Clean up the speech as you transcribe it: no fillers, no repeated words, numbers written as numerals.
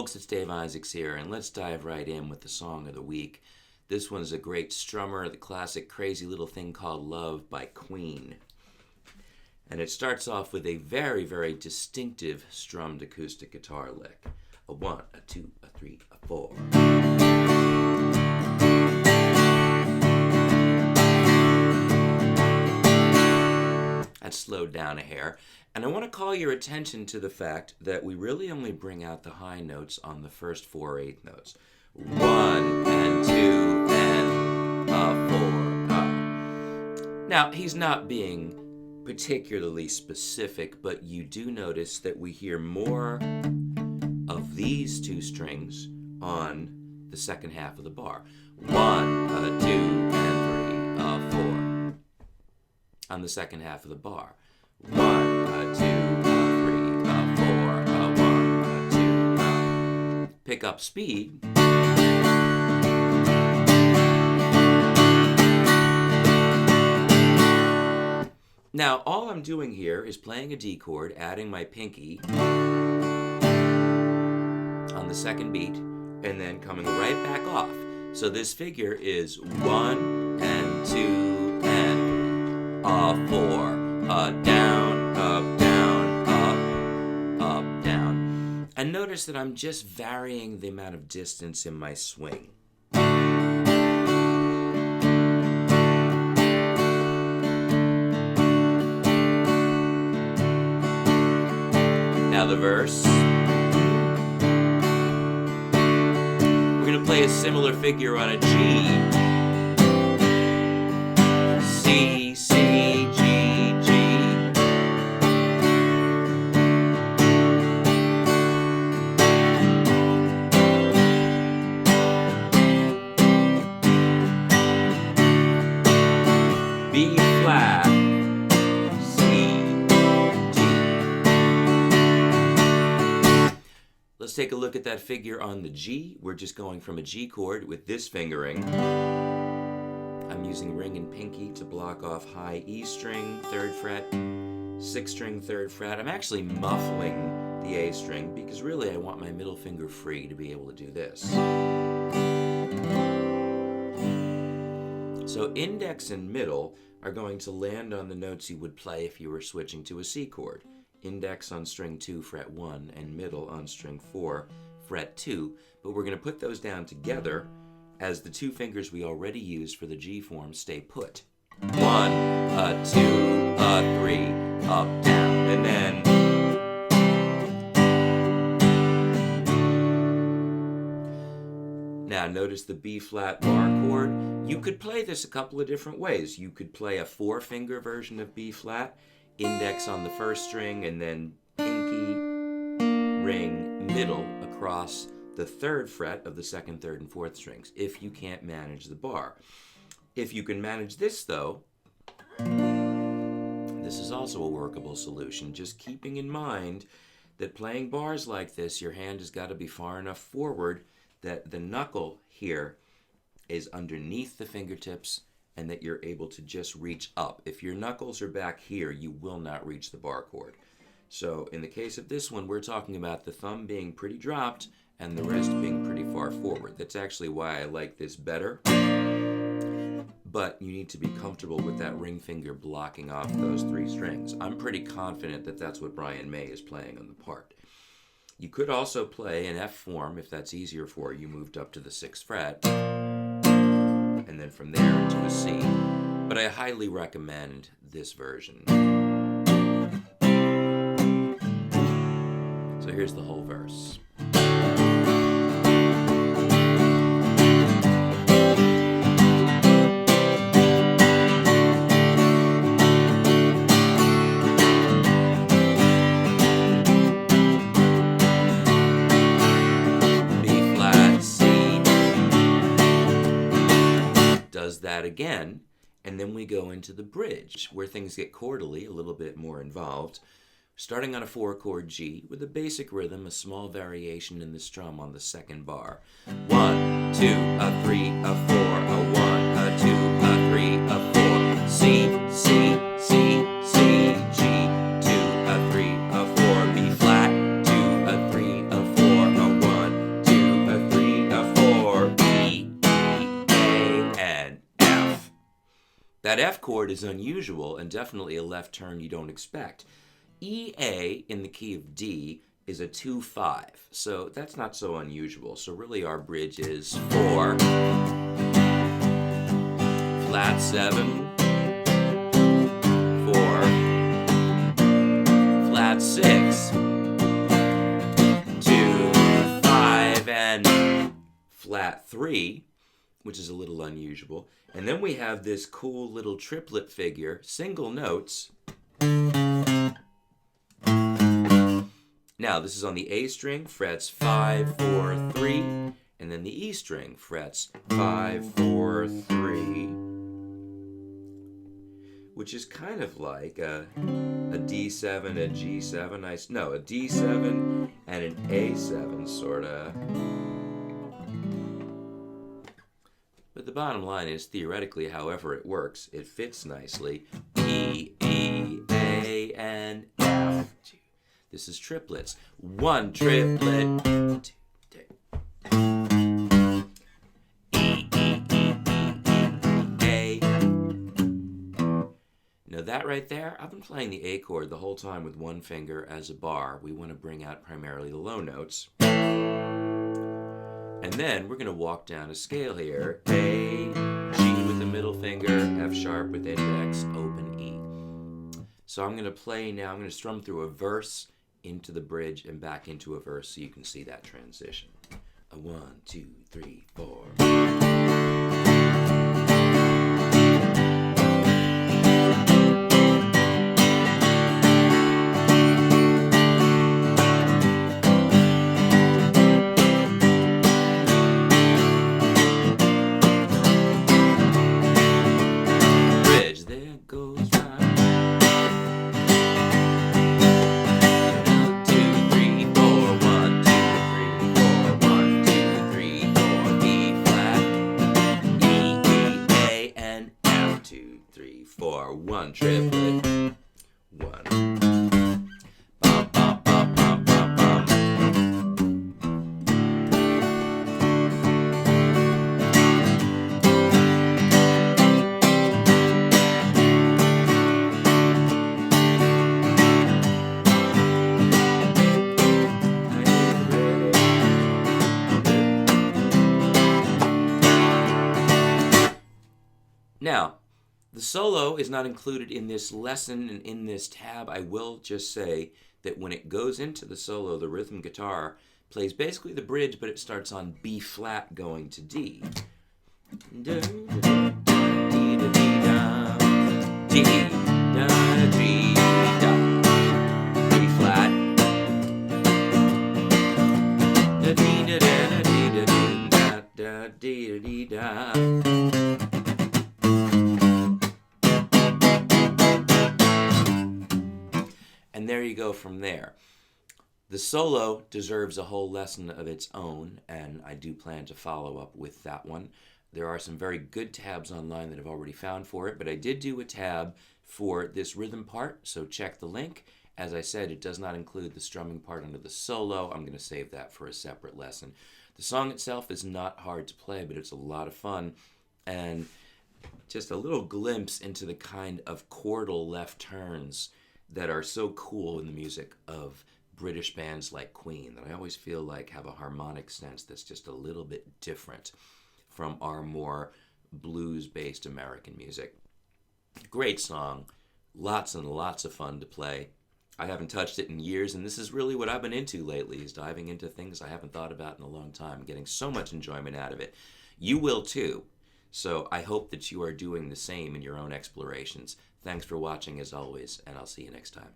folks, it's Dave Isaacs here, and let's dive right in with the song of the week. This one's a great strummer, the classic Crazy Little Thing Called Love by Queen. And it starts off with a very, very distinctive strummed acoustic guitar lick. A 1, a 2, a 3, a 4. That's slowed down a hair. And I want to call your attention to the fact that we really only bring out the high notes on the first 4/8 notes. 1 and 2 and a 4. Now, he's not being particularly specific, but you do notice that we hear more of these two strings on the second half of the bar. 1, a 2, and 3, a 4. On the second half of the bar. 1, a 2, a 3, a 4, a 1, a 2, a. Pick up speed. Now, all I'm doing here is playing a D chord, adding my pinky on the second beat, and then coming right back off. So this figure is 1 and 2 and 3, a 4, a down, up, down, up, down. And notice that I'm just varying the amount of distance in my swing. Now the verse. We're going to play a similar figure on a G. C, C, G, G. B flat. Let's take a look at that figure on the G. We're just going from a G chord with this fingering. I'm using ring and pinky to block off high E string, 3rd fret, 6th string, 3rd fret. I'm actually muffling the A string because really I want my middle finger free to be able to do this. So index and middle are going to land on the notes you would play if you were switching to a C chord. Index on string 2, fret 1, and middle on string 4, fret 2. But we're going to put those down together as the two fingers we already used for the G form stay put. 1, a 2, a 3, up, down, and then. Now notice the B flat bar chord. You could play this a couple of different ways. You could play a 4-finger version of B flat, index on the first string, and then pinky, ring, middle across the 3rd fret of the 2nd, 3rd, and 4th strings, if you can't manage the bar. If you can manage this, though, this is also a workable solution, just keeping in mind that playing bars like this, your hand has got to be far enough forward that the knuckle here is underneath the fingertips and that you're able to just reach up. If your knuckles are back here, you will not reach the bar chord. So in the case of this one, we're talking about the thumb being pretty dropped and the wrist being pretty far forward. That's actually why I like this better. But you need to be comfortable with that ring finger blocking off those 3 strings. I'm pretty confident that that's what Brian May is playing on the part. You could also play an F form if that's easier for you, moved up to the 6th fret. And then from there into a C. But I highly recommend this version. So here's the whole verse. Does that again, and then we go into the bridge where things get chordally a little bit more involved, starting on a 4-chord G with a basic rhythm, a small variation in the strum on the 2nd bar. 1, 2, a 3, a 4, a 1, a 2, a 3, a 4, C, C, C, C, G, 2, a 3, a 4, B flat, 2, a 3, a 4, a 1, That F chord is unusual and definitely a left turn you don't expect. E, A in the key of D is a 2-5, so that's not so unusual. So really our bridge is 4, flat 7, 4, flat 6, 2, 5, and flat 3, which is a little unusual. And then we have this cool little triplet figure, single notes. Now, this is on the A string, frets 5, 4, 3, and then the E string, frets 5, 4, 3, which is kind of like a D7, a G7, no, a D7 and an A7 sort of. But the bottom line is, theoretically, however it works, it fits nicely. E, E, A, and F. This is triplets. 1 triplet, 2, 3. E, E, E, E, A. Now that right there, I've been playing the A chord the whole time with one finger as a bar. We want to bring out primarily the low notes. And then we're going to walk down a scale here. A, G with the middle finger, F sharp with index, open E. So I'm going to play now, I'm going to strum through a verse into the bridge and back into a verse so you can see that transition. 1, 2, 3, 4. One triplet, 1. Bum, bum, bum, bum, bum, bum. Now, the solo is not included in this lesson and in this tab. I will just say that when it goes into the solo, the rhythm guitar plays basically the bridge, but it starts on B flat going to D. D, B flat. And there you go from there. The solo deserves a whole lesson of its own, and I do plan to follow up with that one. There are some very good tabs online that I've already found for it, but I did do a tab for this rhythm part, so check the link. As I said, it does not include the strumming part under the solo. I'm going to save that for a separate lesson. The song itself is not hard to play, but it's a lot of fun, and just a little glimpse into the kind of chordal left turns that are so cool in the music of British bands like Queen, that I always feel like have a harmonic sense that's just a little bit different from our more blues-based American music. Great song, lots and lots of fun to play. I haven't touched it in years, and this is really what I've been into lately, is diving into things I haven't thought about in a long time, getting so much enjoyment out of it. You will too. So I hope that you are doing the same in your own explorations. Thanks for watching as always, and I'll see you next time.